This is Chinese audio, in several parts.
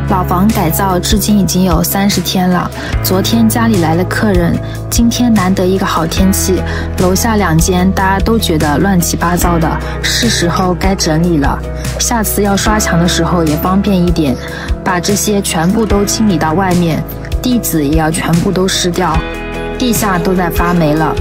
老房改造至今已经有30天了，昨天家里来了客人，今天难得一个好天气，楼下2间大家都觉得乱七八糟的，是时候该整理了。下次要刷墙的时候也方便一点，把这些全部都清理到外面，地子也要全部都湿掉，地下都在发霉了。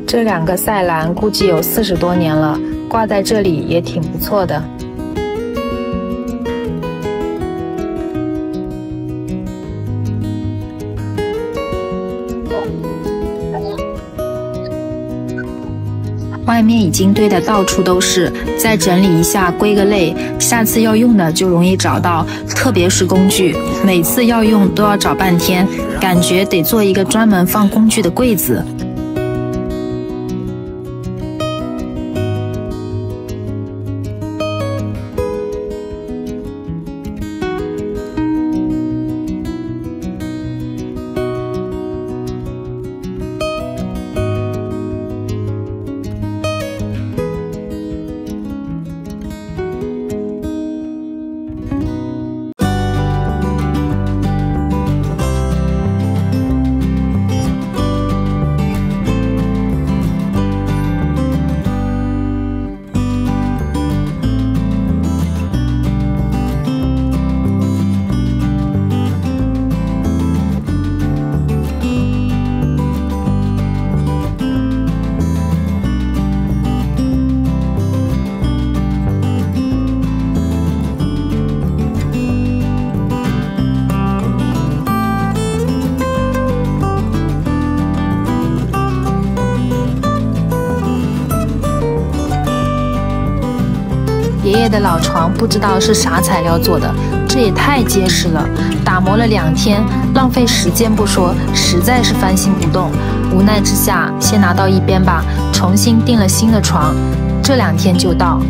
这2个赛兰估计有40多年了，挂在这里也挺不错的。外面已经堆得到处都是，再整理一下归个类，下次要用的就容易找到。特别是工具，每次要用都要找半天，感觉得做一个专门放工具的柜子。爷爷的老床不知道是啥材料做的，这也太结实了，打磨了2天，浪费时间不说，实在是翻新不动。无奈之下，先拿到一边吧，重新订了新的床，这2天就到。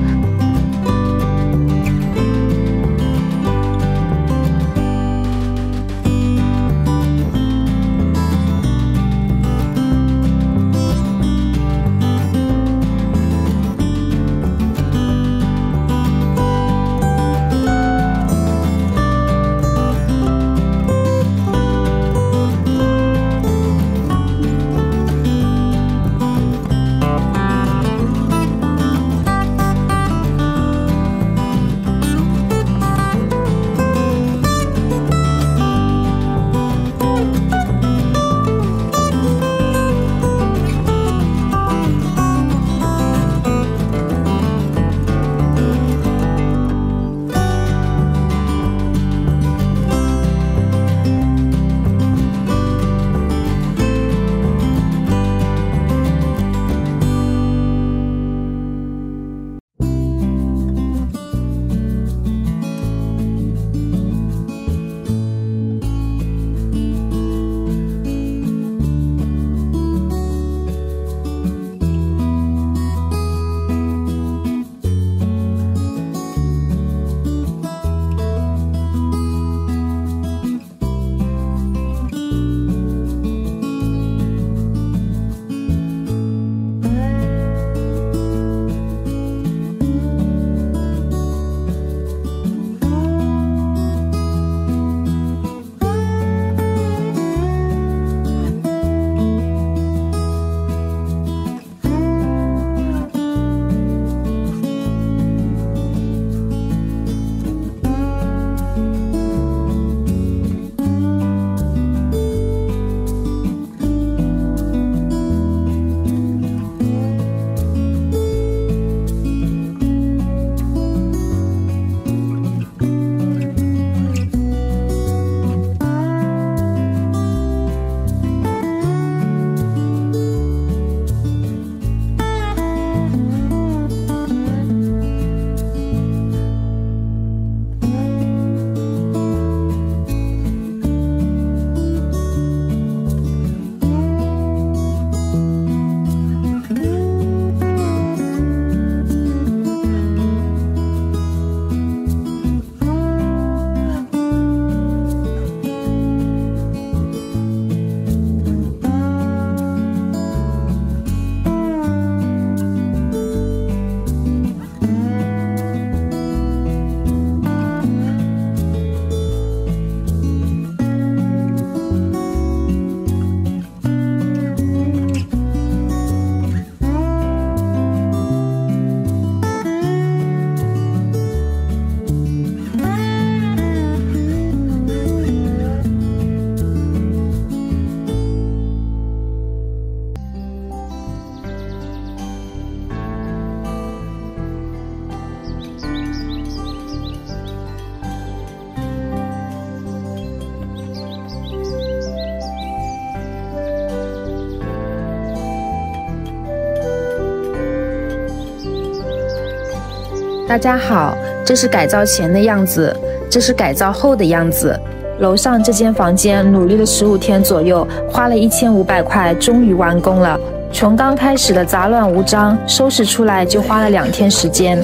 大家好，这是改造前的样子，这是改造后的样子。楼上这间房间努力了15天左右，花了1500块，终于完工了。从刚开始的杂乱无章，收拾出来就花了2天时间。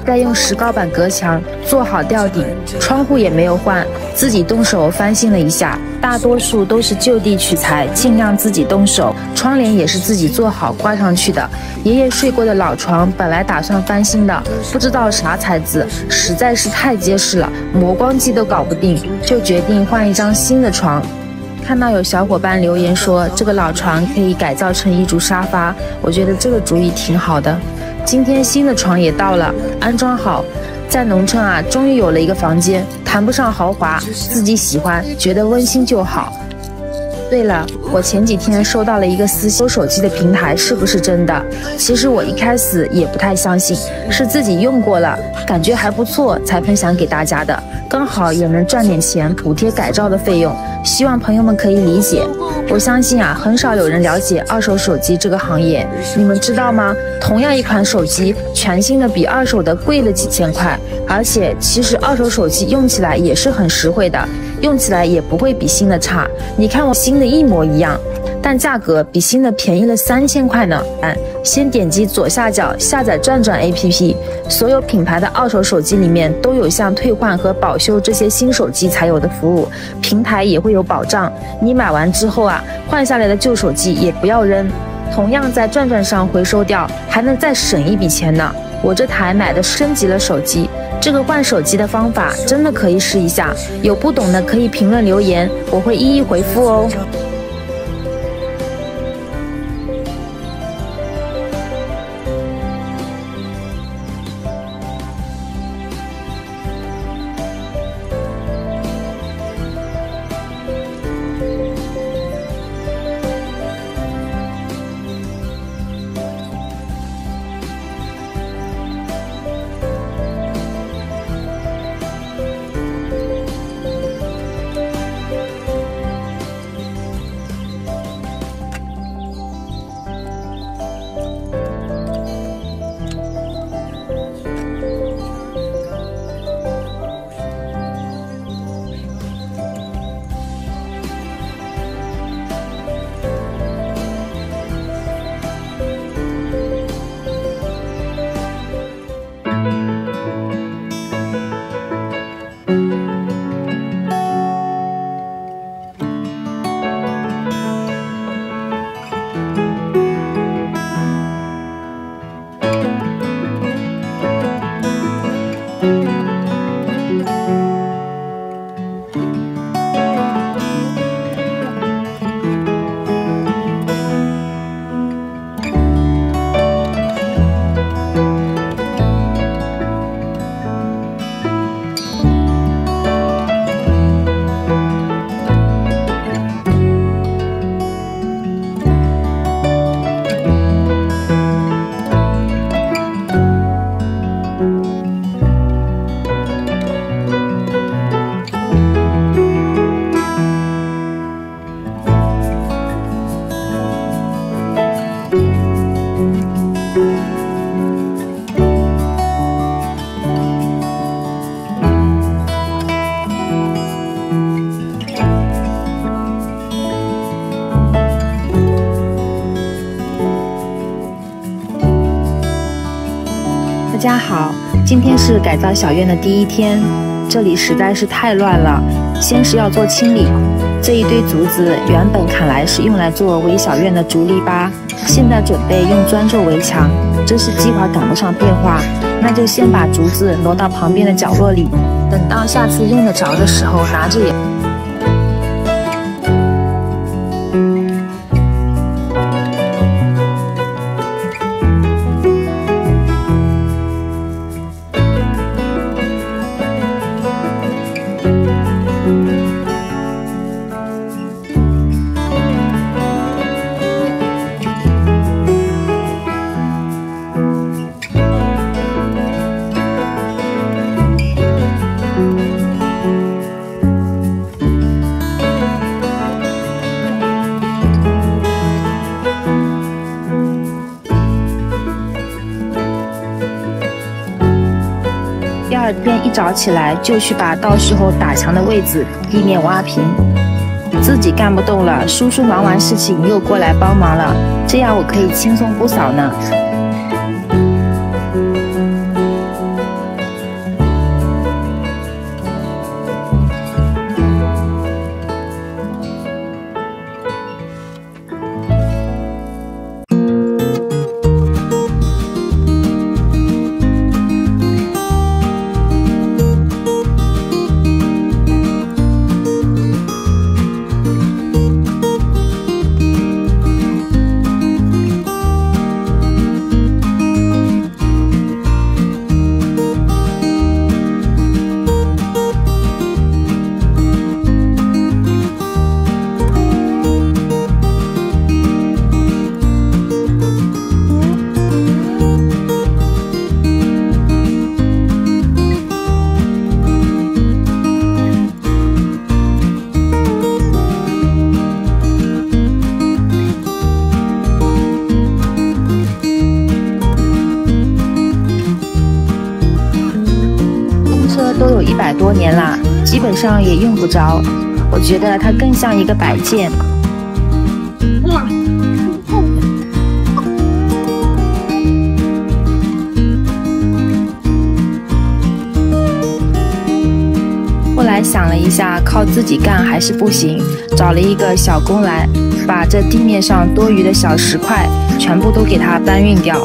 再用石膏板隔墙，做好吊顶，窗户也没有换，自己动手翻新了一下。大多数都是就地取材，尽量自己动手。窗帘也是自己做好挂上去的。爷爷睡过的老床本来打算翻新的，不知道啥材质，实在是太结实了，磨光机都搞不定，就决定换一张新的床。看到有小伙伴留言说这个老床可以改造成一组沙发，我觉得这个主意挺好的。今天新的床也到了，安装好。在农村啊，终于有了一个房间，谈不上豪华，自己喜欢，觉得温馨就好。对了，我前几天收到了一个私信，收手机的平台是不是真的？其实我一开始也不太相信，是自己用过了，感觉还不错，才分享给大家的，刚好也能赚点钱补贴改造的费用，希望朋友们可以理解。我相信啊，很少有人了解二手手机这个行业，你们知道吗？同样一款手机，全新的比二手的贵了几千块，而且其实二手手机用起来也是很实惠的，用起来也不会比新的差。你看我新的一模一样，但价格比新的便宜了3000块呢。先点击左下角下载转转 APP， 所有品牌的二手手机里面都有像退换和保修这些新手机才有的服务，平台也会有保障。你买完之后啊，换下来的旧手机也不要扔，同样在转转上回收掉，还能再省一笔钱呢。我这台买的升级了手机，这个换手机的方法真的可以试一下，有不懂的可以评论留言，我会一一回复哦。大家好，今天是改造小院的第一天，这里实在是太乱了。先是要做清理，这一堆竹子原本砍来是用来做围小院的竹篱笆，现在准备用砖做围墙，这是计划赶不上变化，那就先把竹子挪到旁边的角落里，等到下次用得着的时候拿着也。便一早起来就去把到时候打墙的位置地面挖平。自己干不动了，叔叔忙完事情又过来帮忙了，这样我可以轻松不少呢。都有100多年了，基本上也用不着。我觉得它更像一个摆件。后来想了一下，靠自己干还是不行，找了一个小工来，把这地面上多余的小石块全部都给它搬运掉。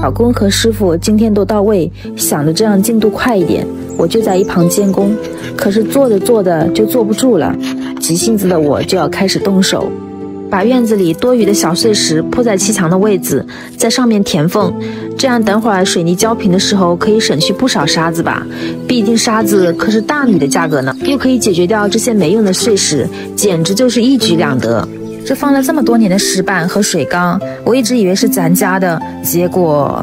老公和师傅今天都到位，想着这样进度快一点，我就在一旁监工。可是做着做着就坐不住了，急性子的我就要开始动手。把院子里多余的小碎石铺在砌墙的位置，在上面填缝，这样等会儿水泥浇平的时候可以省去不少沙子吧。毕竟沙子可是大米的价格呢，又可以解决掉这些没用的碎石，简直就是一举两得。这放了这么多年的石板和水缸，我一直以为是咱家的，结果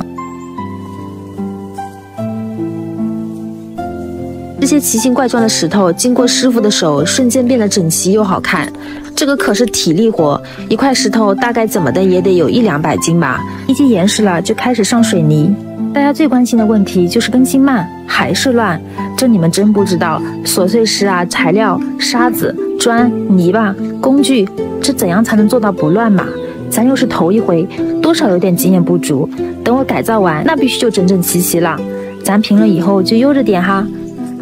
这些奇形怪状的石头经过师傅的手，瞬间变得整齐又好看。这个可是体力活，一块石头大概怎么的也得有100-200斤吧。一接严实了，就开始上水泥。大家最关心的问题就是更新慢还是乱，这你们真不知道。琐碎石啊、材料、沙子、砖、泥巴、工具，这怎样才能做到不乱嘛？咱又是头一回，多少有点经验不足。等我改造完，那必须就整整齐齐了。咱平了以后就悠着点哈。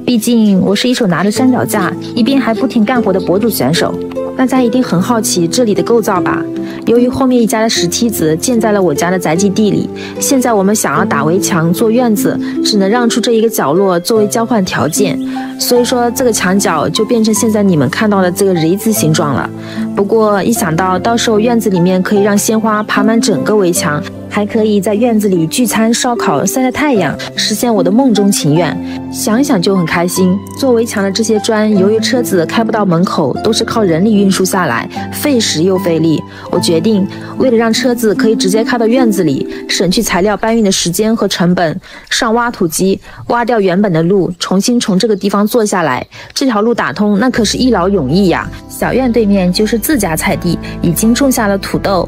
毕竟我是一手拿着三脚架，一边还不停干活的博主选手。大家一定很好奇这里的构造吧？由于后面一家的石梯子建在了我家的宅基地里，现在我们想要打围墙做院子，只能让出这一个角落作为交换条件，所以说这个墙角就变成现在你们看到的这个Z字形状了。不过一想到时候院子里面可以让鲜花爬满整个围墙，还可以在院子里聚餐烧烤晒晒太阳，实现我的梦中情愿，想想就很开心。做围墙的这些砖，由于车子开不到门口，都是靠人力运输下来，费时又费力。我决定为了让车子可以直接开到院子里，省去材料搬运的时间和成本，上挖土机挖掉原本的路，重新从这个地方做下来。这条路打通，那可是一劳永逸呀。小院对面就是自家菜地，已经种下了土豆。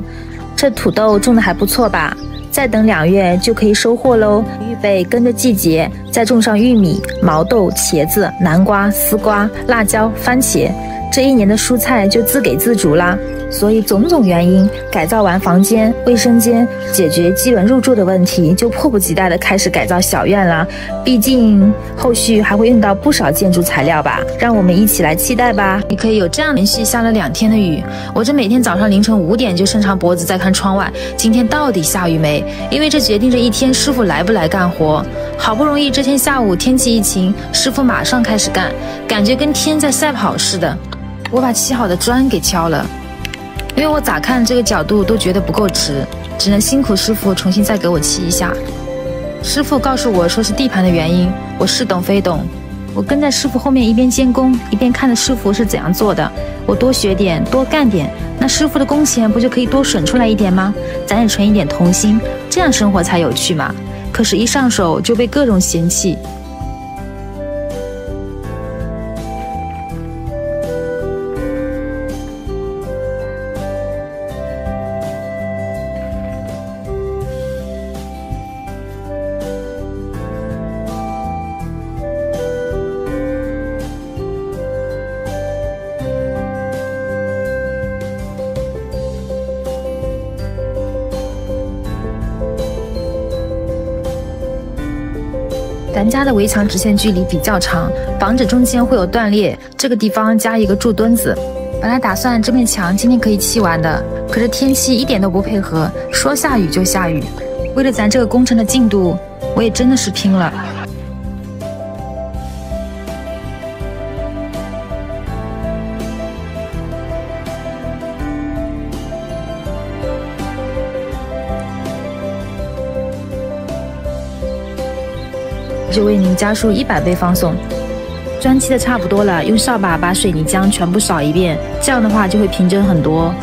这土豆种的还不错吧？再等2月就可以收获喽。预备跟着季节，再种上玉米、毛豆、茄子、南瓜、丝瓜、辣椒、番茄，这一年的蔬菜就自给自足啦。所以种种原因，改造完房间、卫生间，解决基本入住的问题，就迫不及待地开始改造小院啦。毕竟后续还会用到不少建筑材料吧，让我们一起来期待吧。你可以有这样连续下了2天的雨，我这每天早上凌晨5点就伸长脖子在看窗外，今天到底下雨没？因为这决定着一天师傅来不来干活。好不容易这天下午天气一晴，师傅马上开始干，感觉跟天在赛跑似的。我把砌好的砖给敲了。因为我咋看这个角度都觉得不够直，只能辛苦师傅重新再给我砌一下。师傅告诉我说是地盘的原因，我似懂非懂。我跟在师傅后面一边监工，一边看着师傅是怎样做的。我多学点，多干点，那师傅的工钱不就可以多省出来一点吗？咱也存一点童心，这样生活才有趣嘛。可是，一上手就被各种嫌弃。咱家的围墙直线距离比较长，防止中间会有断裂。这个地方加一个柱墩子。本来打算这面墙今天可以砌完的，可是天气一点都不配合，说下雨就下雨。为了咱这个工程的进度，我也真的是拼了。就为您加速100倍放送。砖砌的差不多了，用扫把把水泥浆全部扫一遍，这样的话就会平整很多。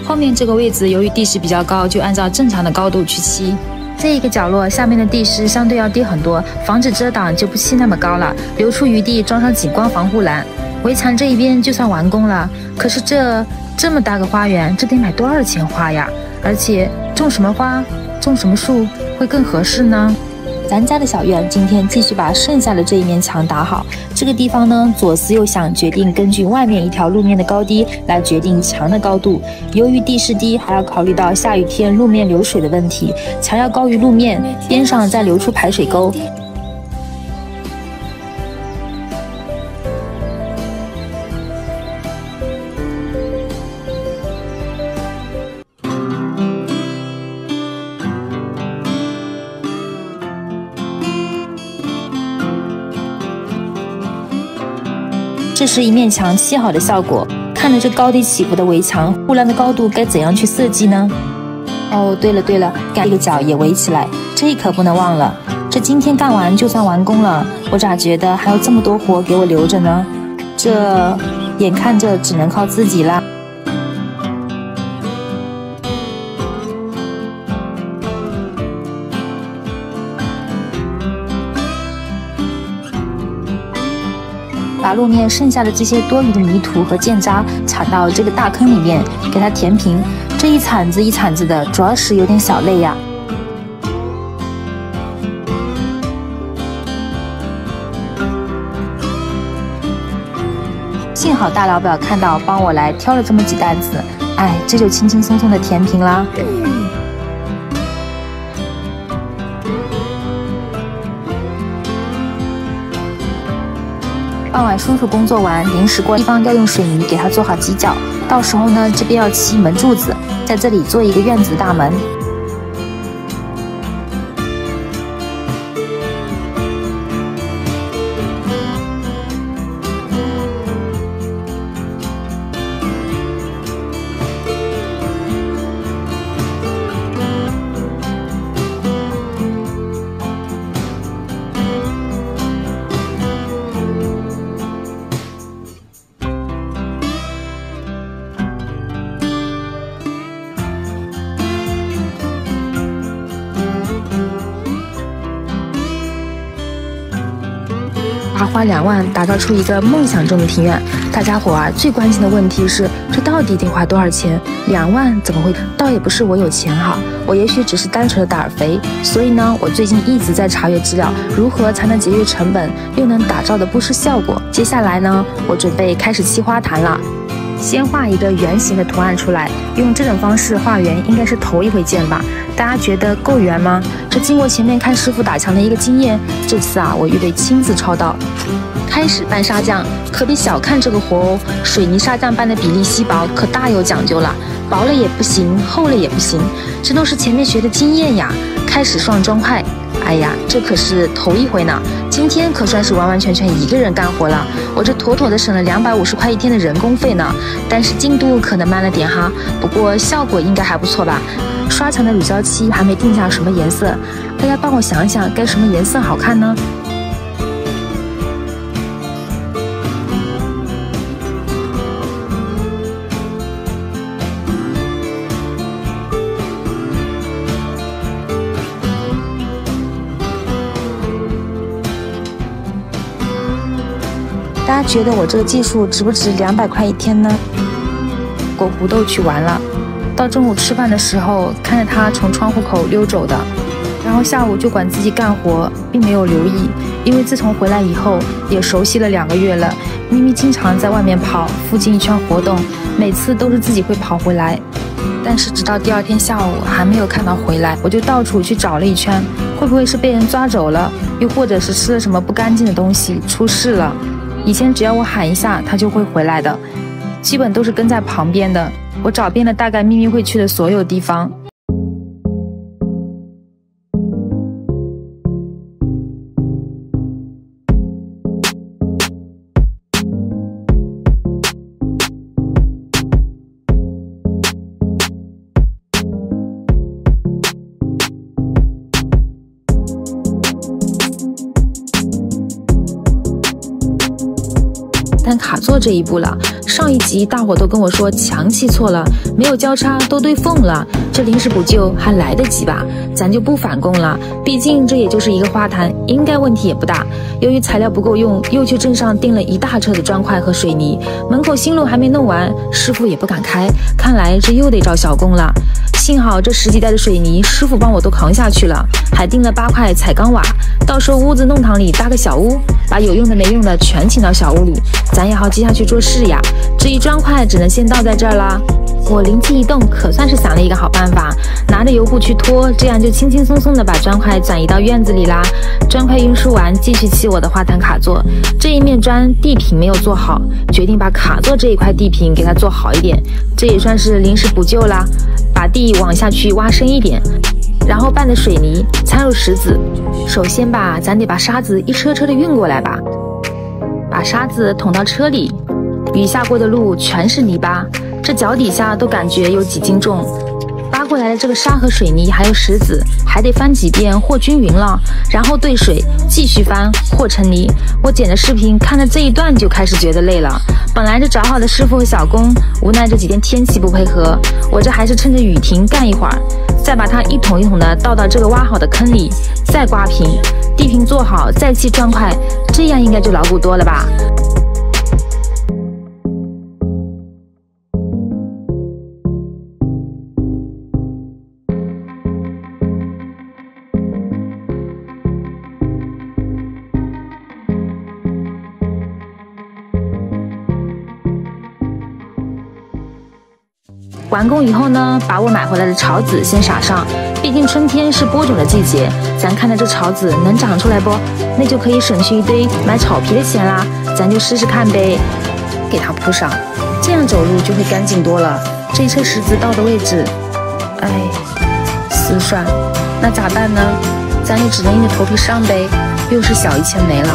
后面这个位置由于地势比较高，就按照正常的高度去砌。这一个角落下面的地势相对要低很多，防止遮挡就不砌那么高了，留出余地装上景观防护栏。围墙这一边就算完工了，可是这么大个花园，这得买多少钱花呀？而且种什么花、种什么树会更合适呢？咱家的小院今天继续把剩下的这一面墙打好。这个地方呢，左思右想，决定根据外面一条路面的高低来决定墙的高度。由于地势低，还要考虑到下雨天路面流水的问题，墙要高于路面，边上再留出排水沟。这是一面墙砌好的效果。看着这高低起伏的围墙，护栏的高度该怎样去设计呢？哦，对了，盖一个角也围起来，这可不能忘了。这今天干完就算完工了，我咋觉得还有这么多活给我留着呢？这眼看着只能靠自己啦。把路面剩下的这些多余的泥土和建渣铲到这个大坑里面，给它填平。这一铲子一铲子的，主要是有点小累呀。幸好大老表看到，帮我来挑了这么几担子，哎，这就轻轻松松的填平啦。傍晚叔叔工作完，临时过地方要用水泥给他做好基脚，到时候呢，这边要砌门柱子，在这里做一个院子大门。花2万打造出一个梦想中的庭院，大家伙最关心的问题是，这到底得花多少钱？2万怎么会？倒也不是我有钱哈，我也许只是单纯的胆儿肥。所以呢，我最近一直在查阅资料，如何才能节约成本，又能打造的不失效果。接下来呢，我准备开始砌花坛了。先画一个圆形的图案出来，用这种方式画圆应该是头一回见吧？大家觉得够圆吗？这经过前面看师傅打墙的一个经验，这次我预备亲自操刀。开始拌砂浆，可别小看这个活哦，水泥砂浆拌的比例稀薄，可大有讲究了，薄了也不行，厚了也不行，这都是前面学的经验呀。开始上砖块。哎呀，这可是头一回呢，今天可算是完完全全一个人干活了，我这妥妥的省了250块一天的人工费呢。但是进度可能慢了点哈，不过效果应该还不错吧。刷墙的乳胶漆还没定下什么颜色，大家帮我想想该什么颜色好看呢？大家觉得我这个技术值不值200块一天呢？果胡豆去玩了，到中午吃饭的时候，看着他从窗户口溜走的，然后下午就管自己干活，并没有留意，因为自从回来以后，也熟悉了2个月了。咪咪经常在外面跑，附近一圈活动，每次都是自己会跑回来，但是直到第2天下午还没有看到回来，我就到处去找了一圈，会不会是被人抓走了，又或者是吃了什么不干净的东西出事了？以前只要我喊一下，他就会回来的，基本都是跟在旁边的。我找遍了大概咪咪会去的所有地方。但卡座这一步了，上一集大伙都跟我说墙砌错了，没有交叉都堆缝了，这临时补救还来得及吧？咱就不返工了，毕竟这也就是一个花坛，应该问题也不大。由于材料不够用，又去镇上订了一大车的砖块和水泥，门口新路还没弄完，师傅也不敢开，看来这又得找小工了。幸好这10几袋的水泥师傅帮我都扛下去了，还订了8块彩钢瓦，到时候屋子弄堂里搭个小屋，把有用的没用的全请到小屋里，咱也好接下去做事呀。这一砖块只能先倒在这儿啦。我灵机一动，可算是想了一个好办法，拿着油布去拖，这样就轻轻松松的把砖块转移到院子里啦。砖块运输完，继续砌我的花坛卡座。这一面砖地坪没有做好，决定把卡座这一块地坪给它做好一点，这也算是临时补救啦。把地往下去挖深一点，然后拌的水泥掺入石子。首先吧，咱得把沙子一车车的运过来吧。把把沙子捅到车里，雨下过的路全是泥巴，这脚底下都感觉有几斤重。扒过来的这个沙和水泥还有石子，还得翻几遍和均匀了，然后兑水，继续翻和成泥。我剪的视频看了这一段就开始觉得累了。本来就找好的师傅和小工，无奈这几天天气不配合，我这还是趁着雨停干一会儿，再把它一桶一桶的倒到这个挖好的坑里，再刮平，地平做好，再砌砖块，这样应该就牢固多了吧。完工以后呢，把我买回来的草籽先撒上，毕竟春天是播种的季节，咱看着这草籽能长出来不，那就可以省去一堆买草皮的钱啦，咱就试试看呗。给它铺上，这样走路就会干净多了。这一车石子到的位置，丝算，那咋办呢？咱也只能硬着头皮上呗，又是小1000没了。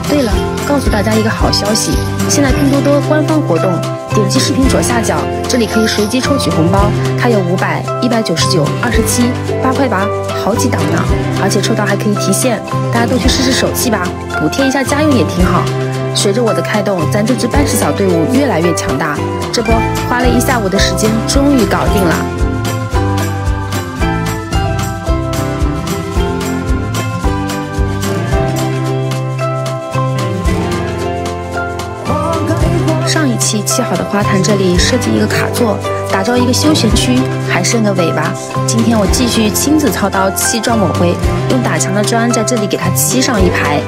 对了，告诉大家一个好消息，现在拼多多官方活动，点击视频左下角，这里可以随机抽取红包，它有500、199、27、8块8，好几档呢，而且抽到还可以提现，大家都去试试手气吧，补贴一下家用也挺好。随着我的开动，咱这支办事小队伍越来越强大，这不花了1下午的时间，终于搞定了。上一期砌好的花坛这里设计一个卡座，打造一个休闲区，还剩个尾巴。今天我继续亲自操刀砌砖抹灰，用打墙的砖在这里给它砌上一排，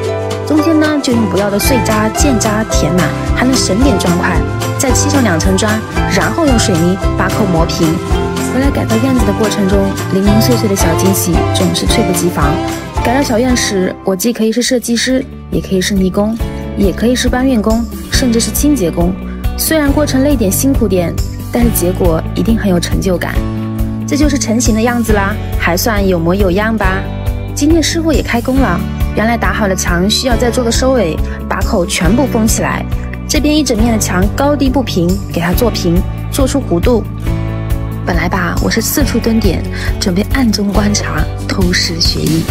中间呢就用不要的碎渣、间渣填满，还能省点砖块。再砌上2层砖，然后用水泥把口磨平。回来改造院子的过程中，零零碎碎的小惊喜总是猝不及防。改造小院时，我既可以是设计师，也可以是泥工，也可以是搬运工，甚至是清洁工。虽然过程累点辛苦点，但是结果一定很有成就感。这就是成型的样子啦，还算有模有样吧。今天师傅也开工了，原来打好的墙需要再做个收尾，把口全部封起来。这边一整面的墙高低不平，给它做平，做出弧度。本来吧，我是四处蹲点，准备暗中观察，偷师学艺。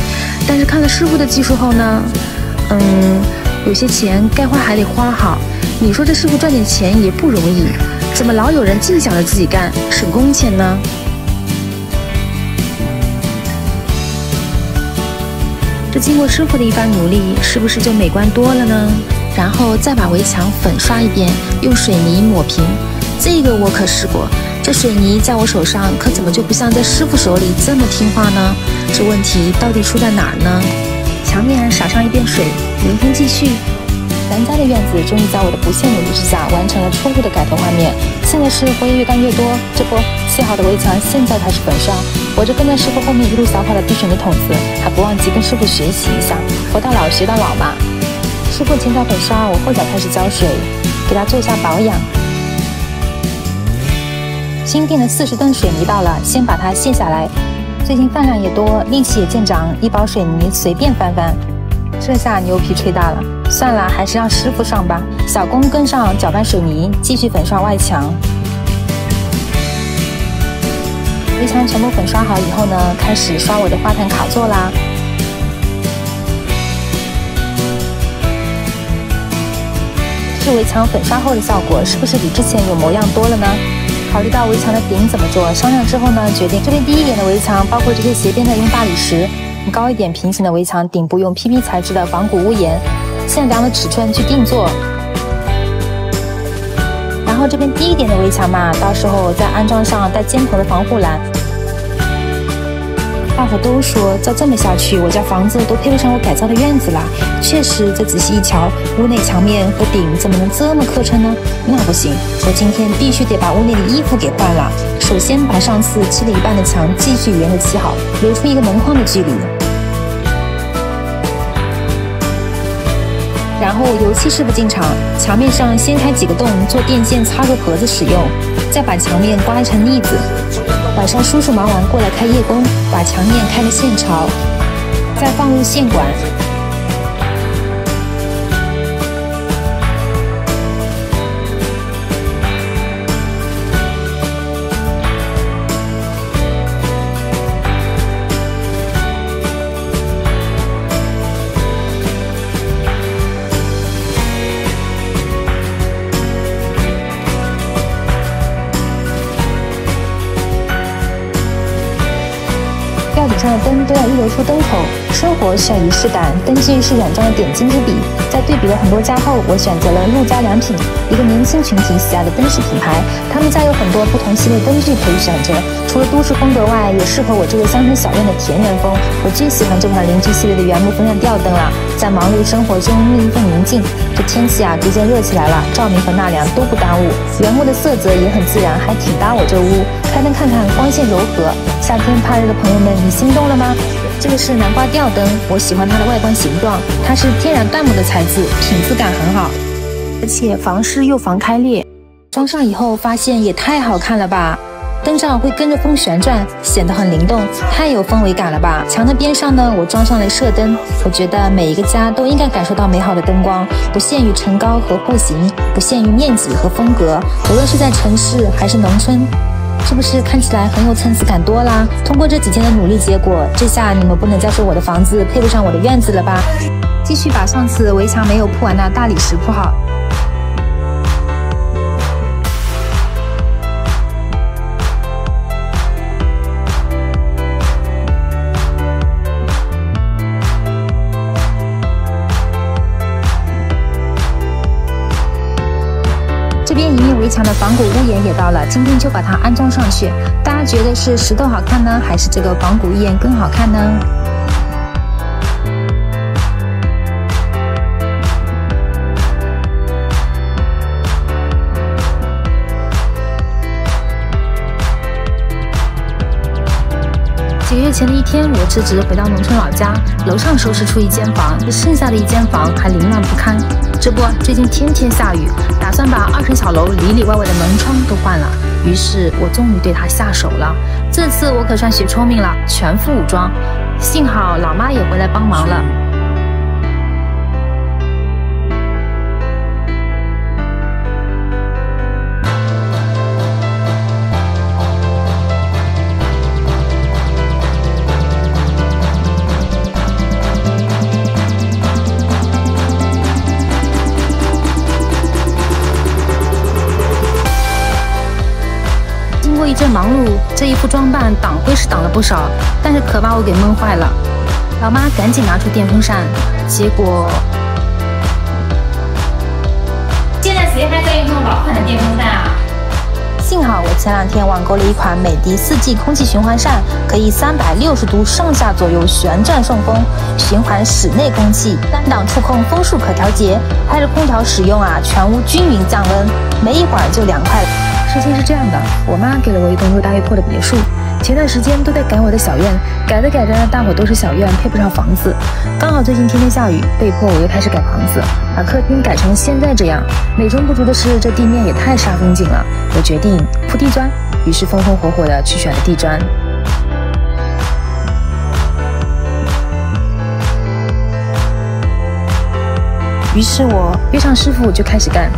但是看了师傅的技术后呢，有些钱该花还得花好。你说这师傅赚点钱也不容易，怎么老有人净想着自己干，省工钱呢？这经过师傅的一番努力，是不是就美观多了呢？然后再把围墙粉刷一遍，用水泥抹平。这个我可试过，这水泥在我手上可怎么就不像在师傅手里这么听话呢？这问题到底出在哪儿呢？墙面撒上一遍水，明天继续。咱家的院子终于在我的不懈努力之下完成了初步的改头换面，现在是活也越干越多。这不，砌好的围墙现在开始粉刷，我这跟在师傅后面一路扫好了滴水的桶子，还不忘记跟师傅学习一下，活到老学到老嘛。师傅前脚粉刷，我后脚开始浇水，给它做一下保养。新订的40吨水泥到了，先把它卸下来。最近饭量也多，力气也见长，一包水泥随便翻翻。这下牛皮吹大了，算了，还是让师傅上吧。小工跟上搅拌水泥，继续粉刷外墙。围墙全部粉刷好以后呢，开始刷我的花坛卡座啦。这围墙粉刷后的效果是不是比之前有模样多了呢？考虑到围墙的顶怎么做，商量之后呢，决定这边低一点的围墙，包括这些斜边的用大理石。高一点平行的围墙顶部用 PP 材质的仿古屋檐，现量的尺寸去定做。然后这边低一点的围墙嘛，到时候再安装上带尖头的防护栏。大伙都说照这么下去，我家房子都配不上我改造的院子啦。确实，这仔细一瞧，屋内墙面和顶怎么能这么磕碜呢？那不行，我今天必须得把屋内的衣服给换了。首先把上次砌了一半的墙继续沿着砌好，留出一个门框的距离。然后油漆师傅进场，墙面上先开几个洞做电线插入盒子使用，再把墙面刮成腻子。晚上叔叔忙完过来开夜工，把墙面开个线槽，再放入线管。留出灯口。生活需要仪式感，灯具是软装的点睛之笔。在对比了很多家后，我选择了陆家良品，一个年轻群体喜爱的灯饰品牌。他们家有很多不同系列灯具可以选择，除了都市风格外，也适合我这个乡村小院的田园风。我最喜欢这款邻居系列的原木风扇吊灯了，在忙碌生活中另一份宁静。这天气啊，逐渐热起来了，照明和纳凉都不耽误。原木的色泽也很自然，还挺搭我这屋。开灯看看，光线柔和。夏天怕热的朋友们，你心动了吗？这个是南瓜吊灯，我喜欢它的外观形状，它是天然椴木的材质，品质感很好，而且防湿又防开裂。装上以后发现也太好看了吧！灯罩会跟着风旋转，显得很灵动，太有氛围感了吧！墙的边上呢，我装上了射灯。我觉得每一个家都应该感受到美好的灯光，不限于层高和户型，不限于面积和风格，无论是在城市还是农村。是不是看起来很有层次感多啦？通过这几天的努力，结果这下你们不能再说我的房子配不上我的院子了吧？继续把上次围墙没有铺完的大理石铺好。这边一面围墙的仿古屋檐也到了，今天就把它安装上去。大家觉得是石头好看呢，还是这个仿古屋檐更好看呢？几个月前的一天，我辞职回到农村老家，楼上收拾出一间房，剩下的一间房还凌乱不堪。这不，最近天天下雨，打算把2层小楼里里外外的门窗都换了。于是我终于对他下手了。这次我可算学聪明了，全副武装。幸好老妈也回来帮忙了。一阵忙碌，这一副装扮挡灰是挡了不少，但是可把我给闷坏了。老妈赶紧拿出电风扇，结果现在谁还在用这种老款的电风扇啊？幸好我前2天网购了一款美的4季空气循环扇，可以360度上下左右旋转送风，循环室内空气，3档触控风速可调节，开着空调使用啊，全屋均匀降温，没一会儿就凉快了。事情是这样的，我妈给了我一栋6大月破的别墅，前段时间都在改我的小院，改着改着，大伙都是小院，配不上房子。刚好最近天天下雨，被迫我又开始改房子，把客厅改成现在这样。美中不足的是，这地面也太煞风景了。我决定铺地砖，于是风风火火的去选了地砖。于是我约上师傅就开始干。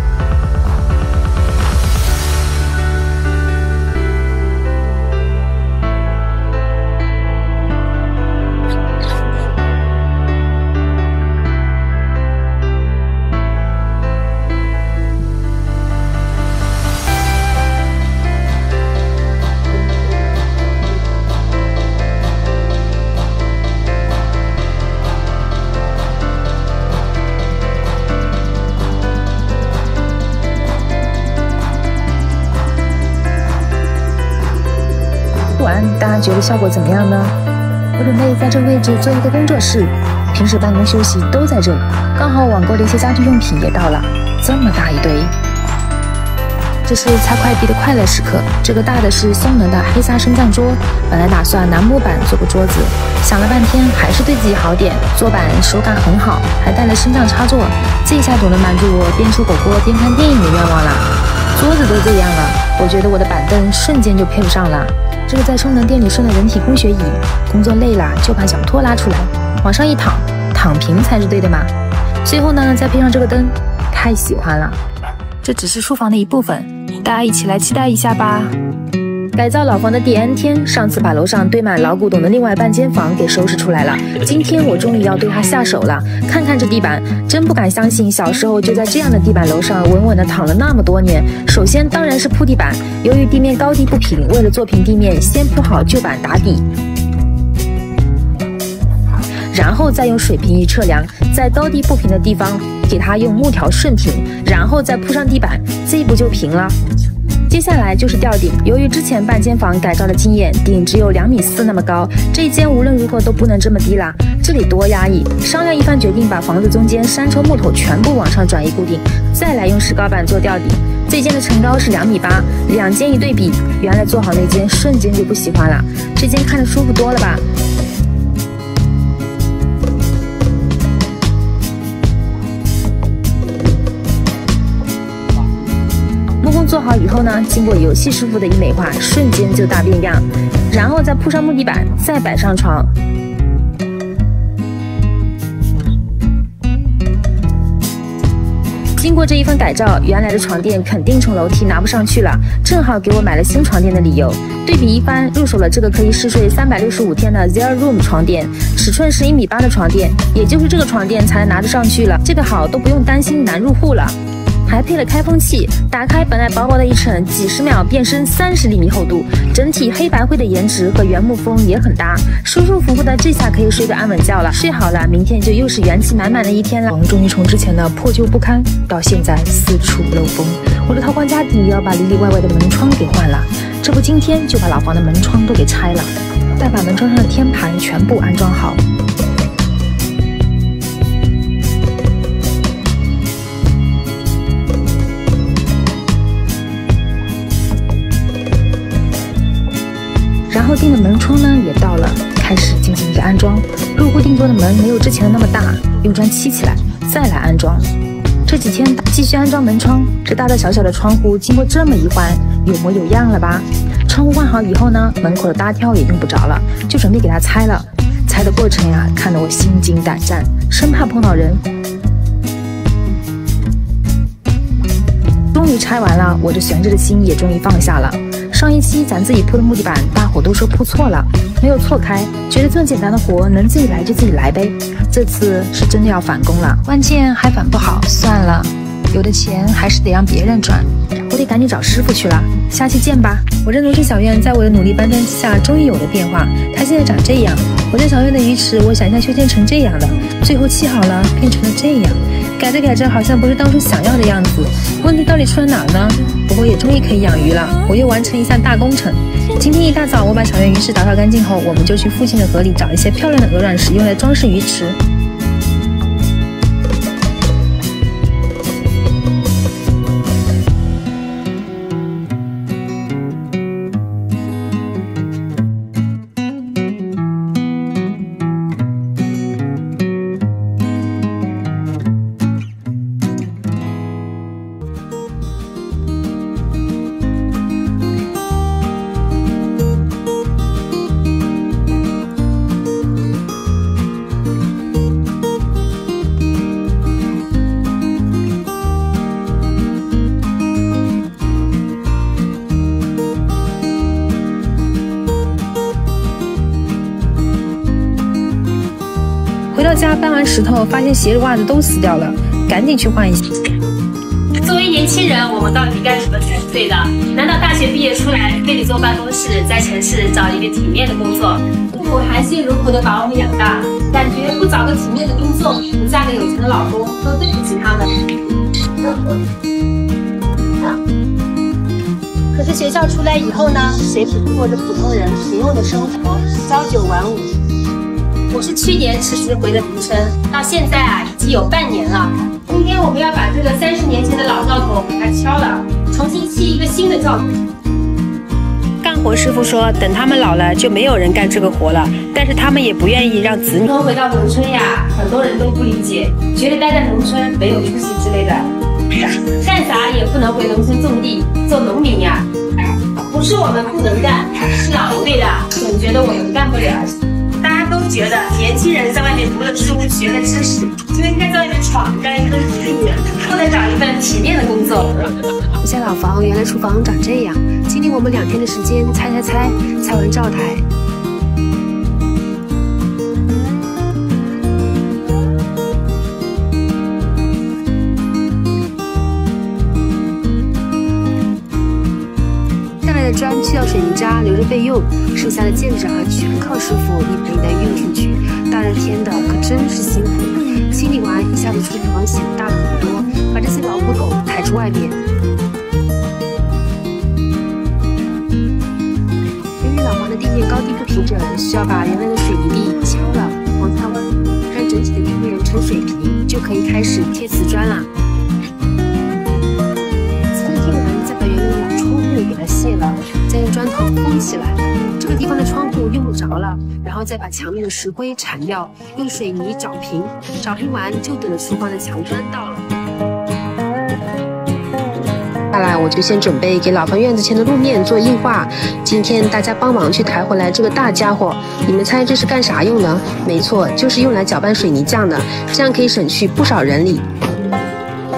大家觉得效果怎么样呢？我准备在这个位置做一个工作室，平时办公休息都在这里。刚好网购的一些家居用品也到了，这么大一堆。这是拆快递的快乐时刻。这个大的是松能的黑纱升降桌，本来打算拿木板做个桌子，想了半天还是对自己好点，桌板手感很好，还带了升降插座，这下总能满足我边吃火锅边看电影的愿望了。桌子都这样了，我觉得我的板凳瞬间就配不上了。这个在充能店里顺的人体工学椅，工作累了就把脚托拉出来，往上一躺，躺平才是对的嘛。最后呢，再配上这个灯，太喜欢了。这只是书房的一部分，大家一起来期待一下吧。改造老房的第 N 天，上次把楼上堆满老古董的另外半间房给收拾出来了，今天我终于要对它下手了。看看这地板，真不敢相信小时候就在这样的地板楼上稳稳地躺了那么多年。首先当然是铺地板，由于地面高低不平，为了做平地面，先铺好旧板打底。然后再用水平仪测量，在高低不平的地方给它用木条顺平，然后再铺上地板，这一步就平了。接下来就是吊顶，由于之前半间房改造的经验，顶只有2.4米那么高，这一间无论如何都不能这么低啦，这得多压抑！商量一番，决定把房子中间3抽木头全部往上转移固定，再来用石膏板做吊顶。这间的层高是2.8米，2间一对比，原来做好那间瞬间就不喜欢了，这间看着舒服多了吧？木工做好以后呢，经过游戏师傅的一美化，瞬间就大变样，然后再铺上木地板，再摆上床。经过这一番改造，原来的床垫肯定从楼梯拿不上去了，正好给我买了新床垫的理由。对比一番，入手了这个可以试睡365天的 Zero Room 床垫，尺寸是1.8米的床垫，也就是这个床垫才能拿得上去了。这个好都不用担心难入户了。还配了开风器，打开本来薄薄的一层，几十秒变身30厘米厚度，整体黑白灰的颜值和原木风也很搭，舒舒服服的，这下可以睡个安稳觉了。睡好了，明天就又是元气满满的一天了。终于从之前的破旧不堪，到现在四处漏风，我的套房家底也要把里里外外的门窗给换了，这不今天就把老房的门窗都给拆了，再把门窗上的天盘全部安装好。然后订的门窗呢也到了，开始进行一个安装。入户定做的门没有之前的那么大，用砖砌起来，再来安装。这几天继续安装门窗，这大大小小的窗户经过这么一换，有模有样了吧？窗户换好以后呢，门口的搭挑也用不着了，就准备给它拆了。拆的过程呀，看得我心惊胆战，生怕碰到人。终于拆完了，我这悬着的心也终于放下了。上一期咱自己铺的木地板，大伙都说铺错了，没有错开，觉得这么简单的活能自己来就自己来呗。这次是真的要返工了，关键还返不好，算了，有的钱还是得让别人赚，我得赶紧找师傅去了。下期见吧！我这农事小院在我的努力搬砖之下，终于有了变化，它现在长这样。我在小院的鱼池，我想象修建成这样的，最后砌好了变成了这样。改着改着，好像不是当初想要的样子。问题到底出在哪儿呢？不过也终于可以养鱼了，我又完成一项大工程。今天一大早，我把小院鱼池打扫干净后，我们就去附近的河里找一些漂亮的鹅卵石，用来装饰鱼池。回到家搬完石头，发现鞋子袜子都撕掉了，赶紧去换一些。作为年轻人，我们到底干什么才是对的？难道大学毕业出来非得坐办公室，在城市找一个体面的工作？父母含辛茹苦的把我们养大，感觉不找个体面的工作，不嫁个有钱的老公，都对不起他们。可是学校出来以后呢，谁不过着普通人平庸的生活，朝九晚五？我是去年辞职回的农村，到现在已经有半年了。今天我们要把这个30年前的老灶头给它敲了，重新砌一个新的灶头。干活师傅说，等他们老了就没有人干这个活了，但是他们也不愿意让子女回到农村呀，很多人都不理解，觉得待在农村没有出息之类的，干啥也不能回农村种地做农民呀。不是我们不能干，是老一辈的总觉得我们干不了。大家都觉得年轻人在外面读了书学了知识，就应该在外面闯，干一份努力的，不能找一份体面的工作。我家老房原来厨房长这样，经历我们2天的时间拆完灶台。下来的砖砌到水泥渣留着备用，剩下的建渣全靠师傅一杯一杯运出去。大热天的可真是辛苦。清理完，一下子厨房显得大了很多，把这些老古董抬出外面。由于老房的地面高低不平整，需要把原来的水泥地敲了、往下挖，让整体的地面呈水平，就可以开始贴瓷砖啦。给它卸了，再用砖头封起来。这个地方的窗户用不着了，然后再把墙面的石灰铲掉，用水泥找平。找平完就等着厨房的墙砖到了。接下来我就先准备给老房院子前的路面做硬化。今天大家帮忙去抬回来这个大家伙，你们猜这是干啥用的？没错，就是用来搅拌水泥酱的，这样可以省去不少人力。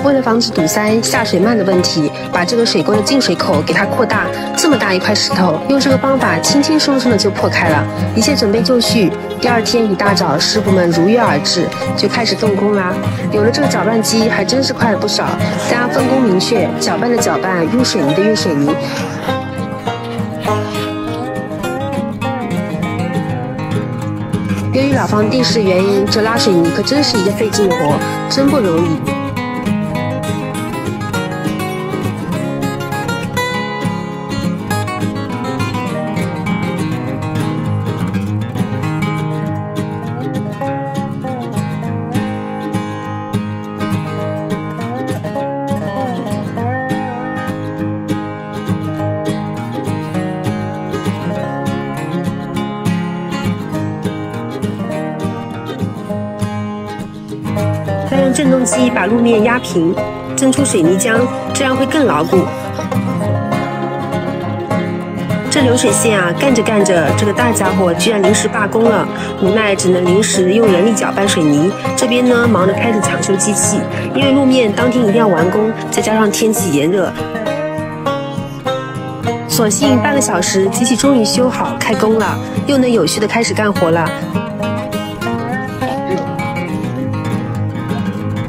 为了防止堵塞、下水慢的问题，把这个水沟的进水口给它扩大。这么大一块石头，用这个方法轻轻松松的就破开了。一切准备就绪，第二天一大早，师傅们如约而至，就开始动工啦。有了这个搅拌机，还真是快了不少。大家分工明确，搅拌的搅拌，运水泥的运水泥。由于老房地势原因，这拉水泥可真是一件费劲的活，真不容易。再用振动机把路面压平，蒸出水泥浆，这样会更牢固。这流水线啊，干着干着，这个大家伙居然临时罢工了，无奈只能临时用人力搅拌水泥。这边呢，忙着开始抢修机器，因为路面当天一定要完工，再加上天气炎热，所幸半个小时，机器终于修好，开工了，又能有序的开始干活了。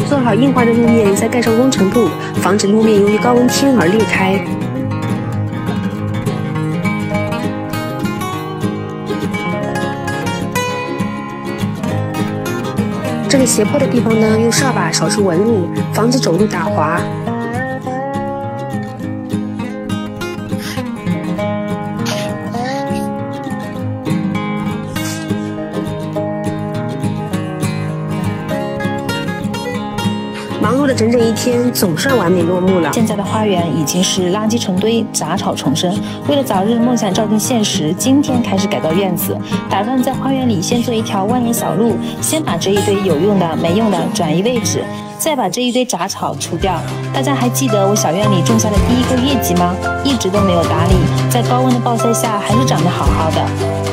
做好硬化的路面，再盖上工程布，防止路面由于高温天而裂开。这个斜坡的地方呢，用扫把扫出纹路，防止走路打滑。忙碌了整整一天，总算完美落幕了。现在的花园已经是垃圾成堆，杂草丛生。为了早日梦想照进现实，今天开始改造院子，打算在花园里先做一条蜿蜒小路，先把这一堆有用的、没用的转移位置，再把这一堆杂草除掉。大家还记得我小院里种下的第一个月季吗？一直都没有打理，在高温的暴晒下还是长得好好的。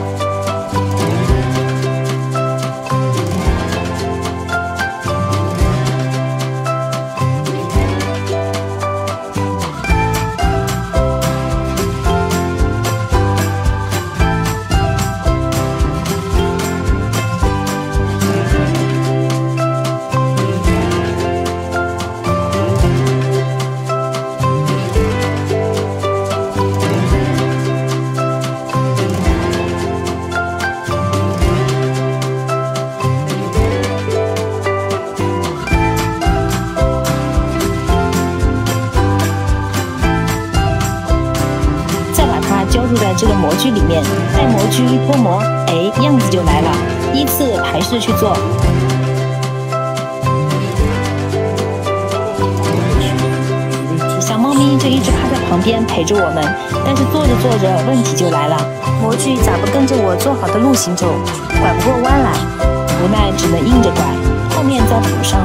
浇筑在这个模具里面，待模具一脱模，哎，样子就来了。依次排序去做。小猫咪就一直趴在旁边陪着我们，但是做着做着，问题就来了，模具咋不跟着我做好的路行走，拐不过弯来，无奈只能硬着拐，后面再补上。